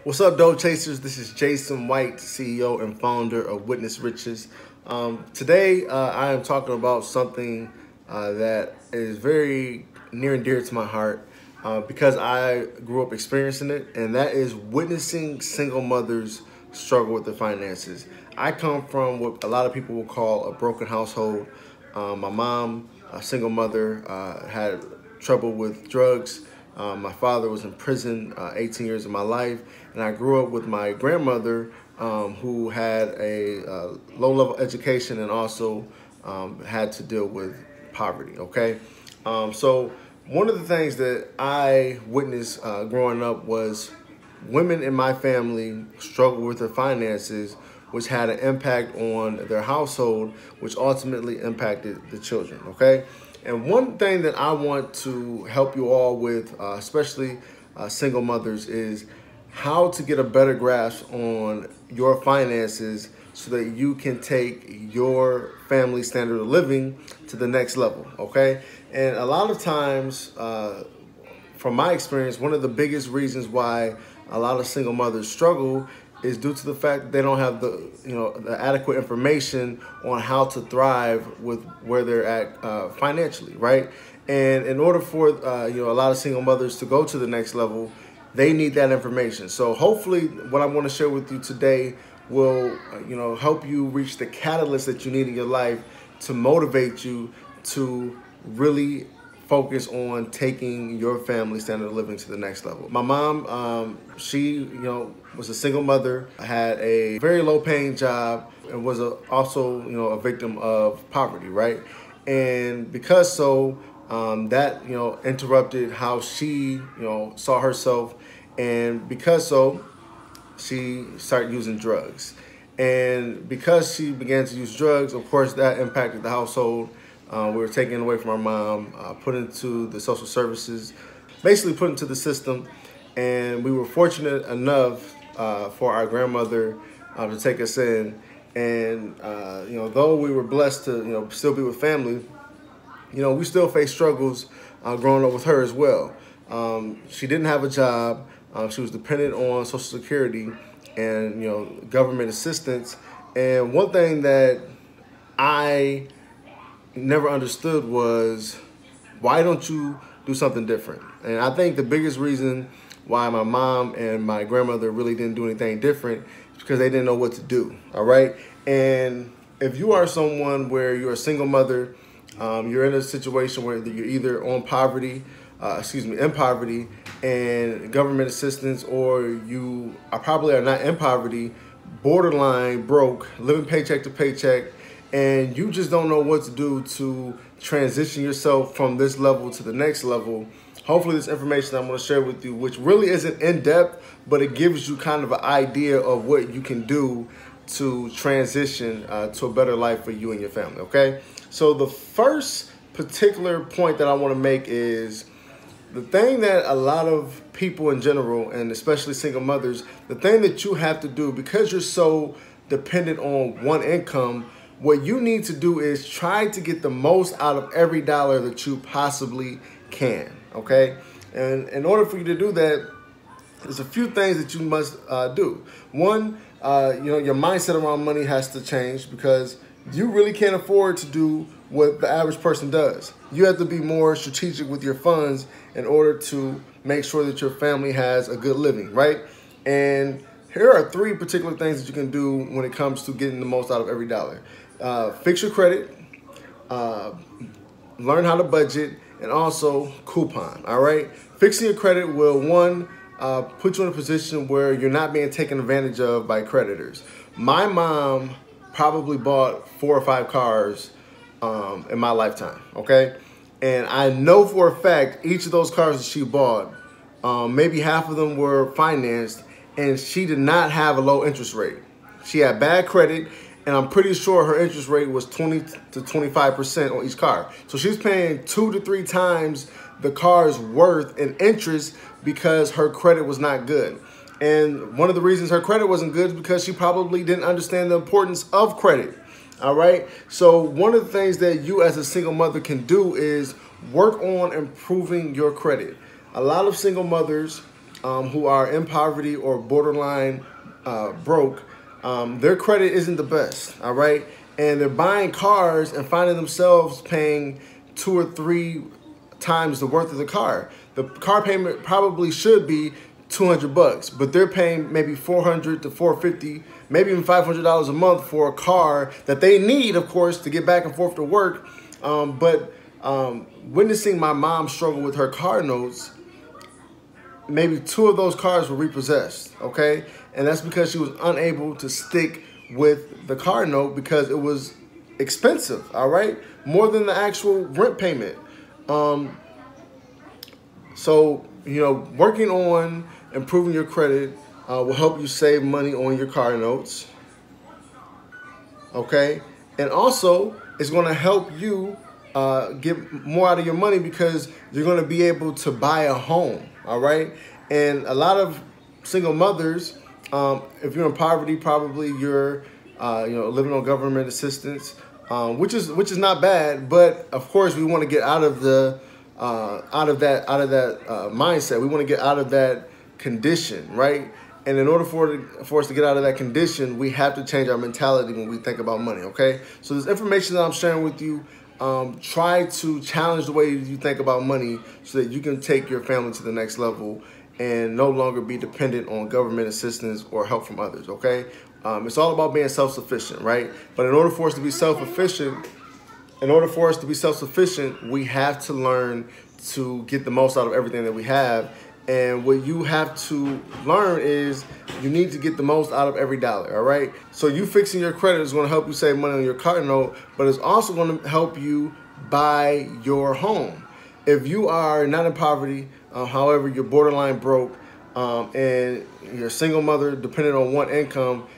What's up, Dough Chasers? This is Jason White, CEO and founder of Witness Riches. Today, I am talking about something that is very near and dear to my heart because I grew up experiencing it, and that is witnessing single mothers struggle with their finances. I come from what a lot of people will call a broken household. My mom, a single mother, had trouble with drugs. My father was in prison 18 years of my life, and I grew up with my grandmother who had a low-level education and also had to deal with poverty, okay? So one of the things that I witnessed growing up was women in my family struggled with their finances, which had an impact on their household, which ultimately impacted the children, okay? And one thing that I want to help you all with, especially single mothers, is how to get a better grasp on your finances so that you can take your family standard of living to the next level, okay? And a lot of times, from my experience, one of the biggest reasons why a lot of single mothers struggle is due to the fact that they don't have the adequate information on how to thrive with where they're at financially, right? And in order for a lot of single mothers to go to the next level, they need that information. So hopefully what I want to share with you today will help you reach the catalyst that you need in your life to motivate you to really focus on taking your family standard of living to the next level. My mom, she was a single mother, had a very low paying job, and was also a victim of poverty, right? And because so, that interrupted how she saw herself, and because so, she started using drugs. And because she began to use drugs, of course, that impacted the household. We were taken away from our mom, put into the social services, basically put into the system. And we were fortunate enough for our grandmother to take us in. And, though we were blessed to, still be with family, we still faced struggles growing up with her as well. She didn't have a job. She was dependent on Social Security and, government assistance. And one thing that I never understood was, why don't you do something different? And I think the biggest reason why my mom and my grandmother really didn't do anything different is because they didn't know what to do, all right? And if you are someone where you're a single mother, you're in a situation where you're either in poverty and government assistance, or you are probably not in poverty, borderline broke, living paycheck to paycheck, and you just don't know what to do to transition yourself from this level to the next level. Hopefully this information I'm going to share with you, which really isn't in-depth, but it gives you kind of an idea of what you can do to transition to a better life for you and your family, okay? So the first particular point that I want to make is the thing that a lot of people in general, and especially single mothers, the thing that you have to do, because you're so dependent on one income, what you need to do is try to get the most out of every dollar that you possibly can, okay? And in order for you to do that, there's a few things that you must do. One, your mindset around money has to change, because you really can't afford to do what the average person does. You have to be more strategic with your funds in order to make sure that your family has a good living, right? And here are 3 particular things that you can do when it comes to getting the most out of every dollar. Fix your credit, learn how to budget, and also coupon, all right? Fixing your credit will, one, put you in a position where you're not being taken advantage of by creditors. My mom probably bought 4 or 5 cars in my lifetime, okay? And I know for a fact each of those cars that she bought, maybe half of them were financed, and she did not have a low interest rate. She had bad credit, and I'm pretty sure her interest rate was 20 to 25% on each car. So she's paying 2 to 3 times the car's worth in interest because her credit was not good. And one of the reasons her credit wasn't good is because she probably didn't understand the importance of credit. All right. So one of the things that you as a single mother can do is work on improving your credit. A lot of single mothers who are in poverty or borderline broke, their credit isn't the best, all right? And they're buying cars and finding themselves paying 2 or 3 times the worth of the car. The car payment probably should be $200, but they're paying maybe $400 to $450, maybe even $500 a month for a car that they need, of course, to get back and forth to work. But witnessing my mom struggle with her car notes, maybe 2 of those cars were repossessed, okay? And that's because she was unable to stick with the car note because it was expensive, all right? More than the actual rent payment. So, you know, working on improving your credit will help you save money on your car notes, okay? And also, it's going to help you get more out of your money because you're going to be able to buy a home, all right? And a lot of single mothers, if you're in poverty, probably you're living on government assistance, which is not bad. But of course, we want to get out of that mindset. We want to get out of that condition, right? And in order for us to get out of that condition, we have to change our mentality when we think about money, okay? So this information that I'm sharing with you, try to challenge the way you think about money so that you can take your family to the next level and no longer be dependent on government assistance or help from others, okay? It's all about being self-sufficient, right? But in order for us to be self-sufficient, we have to learn to get the most out of everything that we have. And what you have to learn is you need to get the most out of every dollar, all right? So you fixing your credit is going to help you save money on your car note, but it's also going to help you buy your home. If you are not in poverty, however, you're borderline broke, and you're a single mother dependent on one income,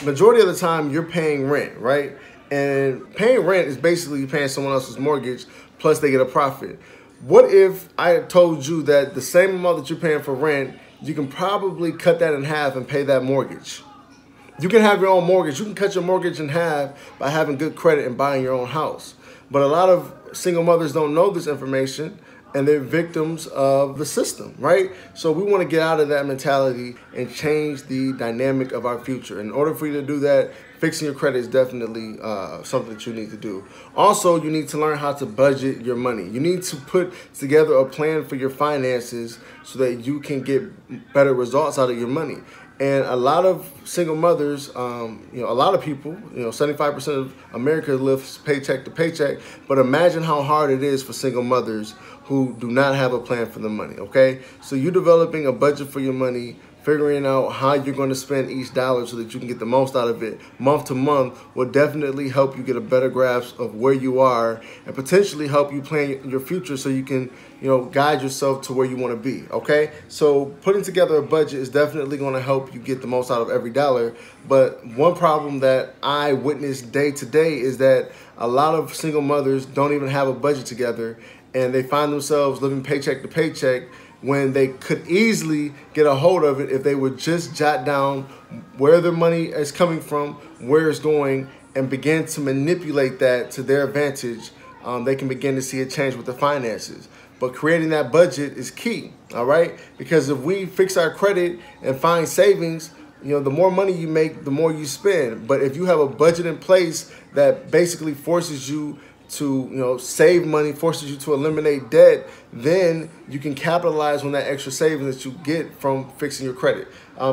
majority of the time you're paying rent, right? And paying rent is basically paying someone else's mortgage, plus they get a profit. What if I told you that the same amount that you're paying for rent, you can probably cut that in half and pay that mortgage? You can have your own mortgage. You can cut your mortgage in half by having good credit and buying your own house. But a lot of single mothers don't know this information, and they're victims of the system, right? So we want to get out of that mentality and change the dynamic of our future. In order for you to do that, fixing your credit is definitely something that you need to do. Also, you need to learn how to budget your money. You need to put together a plan for your finances so that you can get better results out of your money. And a lot of single mothers, a lot of people, 75% of America lives paycheck to paycheck. But imagine how hard it is for single mothers who do not have a plan for the money, okay? So you're developing a budget for your money, figuring out how you're going to spend each dollar so that you can get the most out of it month to month will definitely help you get a better grasp of where you are and potentially help you plan your future so you can, guide yourself to where you want to be, okay? So putting together a budget is definitely going to help you get the most out of every dollar. But one problem that I witness day to day is that a lot of single mothers don't even have a budget together, and they find themselves living paycheck to paycheck when they could easily get a hold of it if they would just jot down where their money is coming from, where it's going, and begin to manipulate that to their advantage. They can begin to see a change with the finances. But creating that budget is key, all right? Because if we fix our credit and find savings, the more money you make, the more you spend. But if you have a budget in place that basically forces you to save money, forces you to eliminate debt, then you can capitalize on that extra savings that you get from fixing your credit.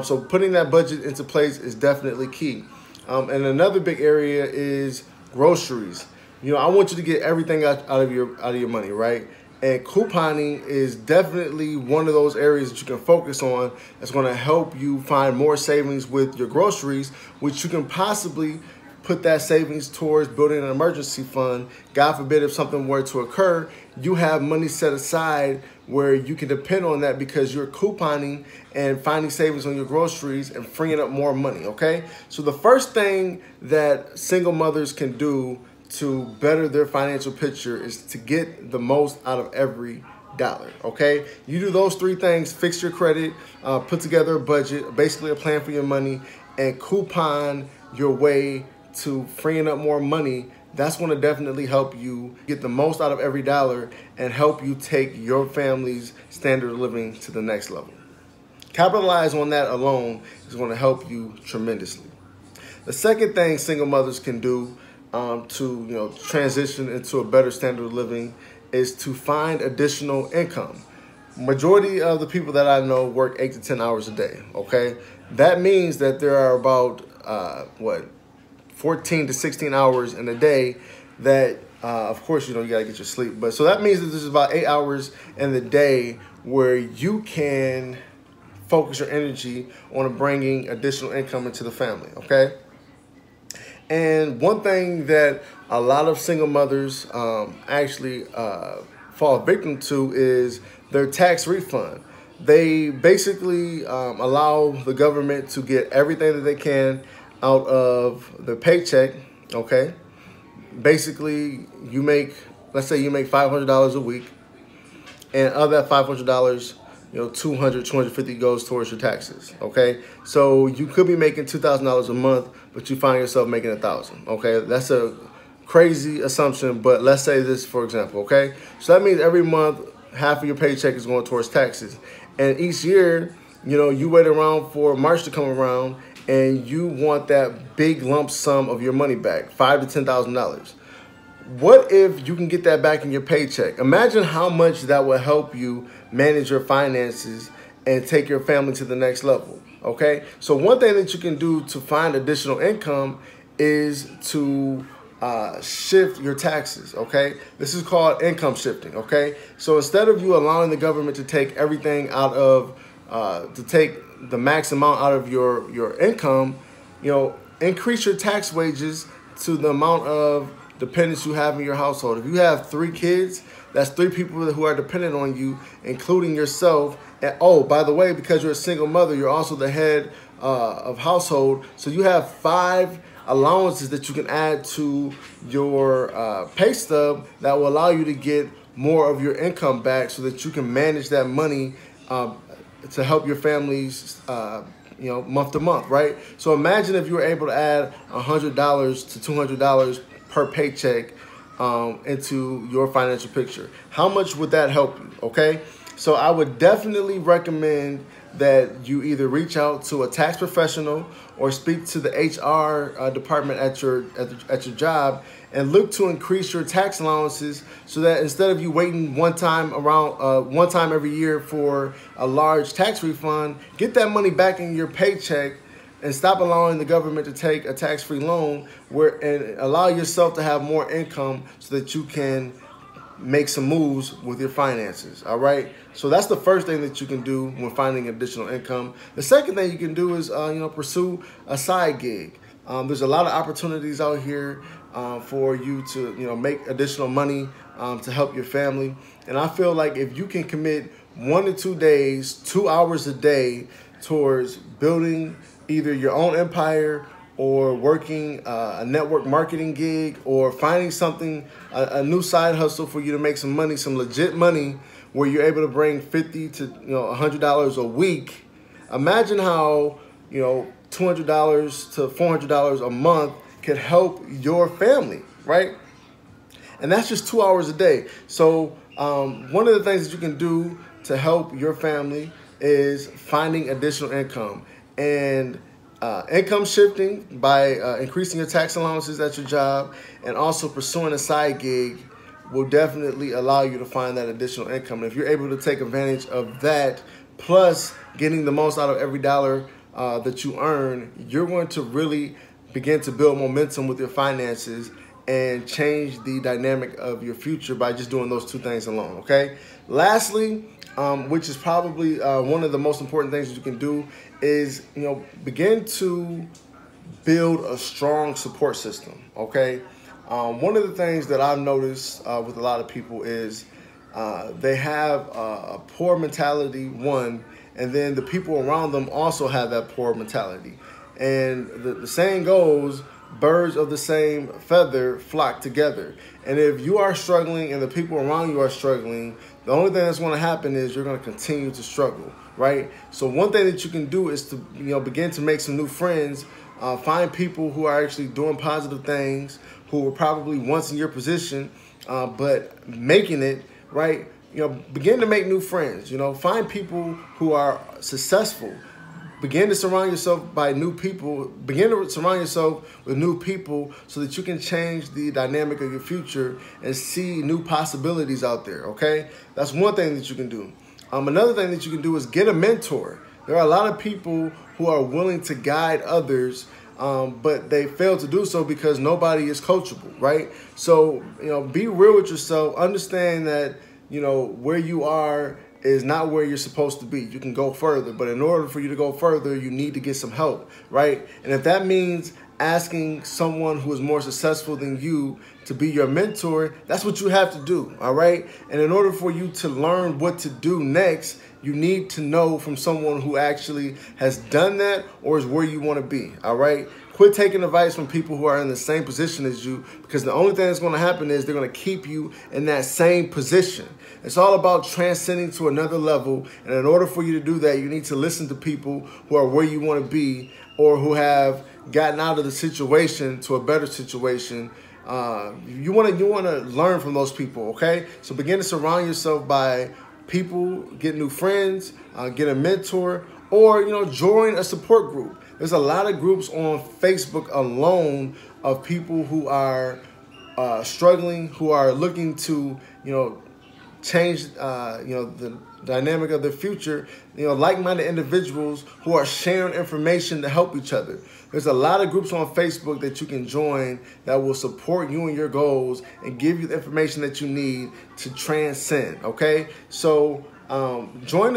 So putting that budget into place is definitely key. And another big area is groceries. I want you to get everything out of your money, right? And couponing is definitely one of those areas that you can focus on that's going to help you find more savings with your groceries, which you can possibly put that savings towards building an emergency fund. God forbid if something were to occur, you have money set aside where you can depend on that because you're couponing and finding savings on your groceries and freeing up more money, okay? So the first thing that single mothers can do to better their financial picture is to get the most out of every dollar, okay? You do those 3 things: fix your credit, put together a budget, basically a plan for your money, and coupon your way to freeing up more money. That's going to definitely help you get the most out of every dollar and help you take your family's standard of living to the next level. Capitalize on that alone is going to help you tremendously. The second thing single mothers can do to transition into a better standard of living is to find additional income. Majority of the people that I know work 8 to 10 hours a day. Okay, that means that there are about 14 to 16 hours in a day that, of course, you gotta get your sleep. But so that means that there's about 8 hours in the day where you can focus your energy on bringing additional income into the family. Okay. And one thing that a lot of single mothers actually fall victim to is their tax refund. They basically allow the government to get everything that they can out of their paycheck, okay? Basically, let's say you make $500 a week, and of that $500, 250 goes towards your taxes, okay? So you could be making $2,000 a month, but you find yourself making $1,000, okay? That's a crazy assumption, but let's say this, for example, okay? So that means every month, half of your paycheck is going towards taxes. And each year, you wait around for March to come around and you want that big lump sum of your money back, $5,000 to $10,000. What if you can get that back in your paycheck? Imagine how much that will help you manage your finances and take your family to the next level, okay? So one thing that you can do to find additional income is to shift your taxes, okay? This is called income shifting, okay? So instead of you allowing the government to take everything out of, to take the max amount out of your income, increase your tax wages to the amount of dependents you have in your household. If you have 3 kids, that's 3 people who are dependent on you, including yourself. And oh, by the way, because you're a single mother, you're also the head of household. So you have 5 allowances that you can add to your pay stub that will allow you to get more of your income back so that you can manage that money to help your families month to month, right? So imagine if you were able to add $100 to $200 per paycheck into your financial picture. How much would that help you, okay? So I would definitely recommend that you either reach out to a tax professional or speak to the HR department at your job and look to increase your tax allowances so that instead of you waiting one time every year for a large tax refund, get that money back in your paycheck and stop allowing the government to take a tax-free loan and allow yourself to have more income so that you can make some moves with your finances, all right? So that's the first thing that you can do when finding additional income. The second thing you can do is, pursue a side gig. There's a lot of opportunities out here for you to, make additional money to help your family. And I feel like if you can commit 1 to 2 days, 2 hours a day towards building either your own empire or working a network marketing gig or finding something, a new side hustle for you to make some money, some legit money where you're able to bring $50 to $100 a week. Imagine how $200 to $400 a month could help your family, right? And that's just 2 hours a day. So one of the things that you can do to help your family is finding additional income. And income shifting by increasing your tax allowances at your job and also pursuing a side gig will definitely allow you to find that additional income. If you're able to take advantage of that, plus getting the most out of every dollar that you earn, you're going to really begin to build momentum with your finances and change the dynamic of your future by just doing those 2 things alone, okay? Lastly, which is probably one of the most important things that you can do is, begin to build a strong support system, okay? One of the things that I've noticed with a lot of people is they have a poor mentality, one, and then the people around them also have that poor mentality. And the saying goes, birds of the same feather flock together. And if you are struggling and the people around you are struggling, the only thing that's going to happen is you're going to continue to struggle, right? So one thing that you can do is to begin to make some new friends, find people who are actually doing positive things, who were probably once in your position, but making it, right? begin to make new friends. Find people who are successful. Begin to surround yourself by new people. Begin to surround yourself with new people so that you can change the dynamic of your future and see new possibilities out there, okay? That's one thing that you can do. Another thing that you can do is get a mentor. There are a lot of people who are willing to guide others, but they fail to do so because nobody is coachable, right? So, be real with yourself. Understand that, where you are is not where you're supposed to be. You can go further, but in order for you to go further, you need to get some help, right? And if that means asking someone who is more successful than you to be your mentor, that's what you have to do, all right? And in order for you to learn what to do next, you need to know from someone who actually has done that or is where you want to be, all right? Quit taking advice from people who are in the same position as you, because the only thing that's going to happen is they're going to keep you in that same position. It's all about transcending to another level, and in order for you to do that, you need to listen to people who are where you want to be or who have gotten out of the situation to a better situation. You want to learn from those people, okay? So begin to surround yourself by people, get new friends, get a mentor, or join a support group. There's a lot of groups on Facebook alone of people who are struggling, who are looking to change the dynamic of their future. Like-minded individuals who are sharing information to help each other. There's a lot of groups on Facebook that you can join that will support you and your goals and give you the information that you need to transcend. Okay, so join.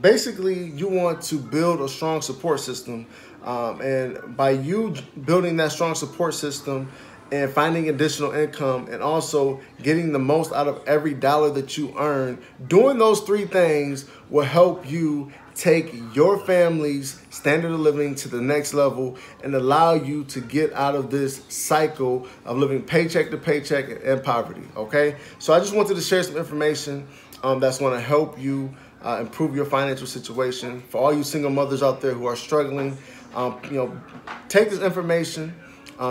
Basically, you want to build a strong support system, and by you building that strong support system and finding additional income and also getting the most out of every dollar that you earn, doing those three things will help you take your family's standard of living to the next level and allow you to get out of this cycle of living paycheck to paycheck and poverty, okay? So I just wanted to share some information that's going to help you improve your financial situation. For all you single mothers out there who are struggling, take this information,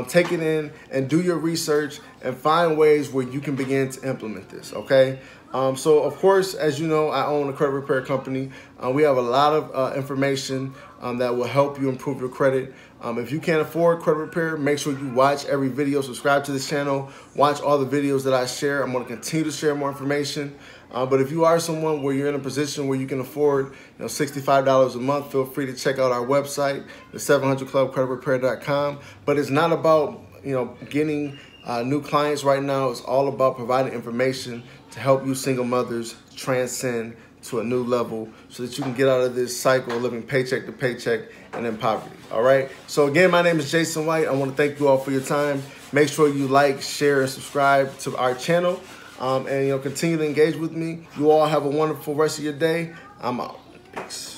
take it in and do your research and find ways where you can begin to implement this, okay? So, of course, as you know, I own a credit repair company. We have a lot of information that will help you improve your credit. If you can't afford credit repair, make sure you watch every video, subscribe to this channel, watch all the videos that I share. I'm going to continue to share more information. But if you are someone where you're in a position where you can afford $65 a month, feel free to check out our website, the 700clubcreditrepair.com. But it's not about getting new clients right now. It's all about providing information to help you single mothers transcend to a new level so that you can get out of this cycle of living paycheck to paycheck and in poverty. All right. So again, my name is Jason White. I want to thank you all for your time. Make sure you like, share, and subscribe to our channel. And continue to engage with me. You all have a wonderful rest of your day. I'm out. Peace.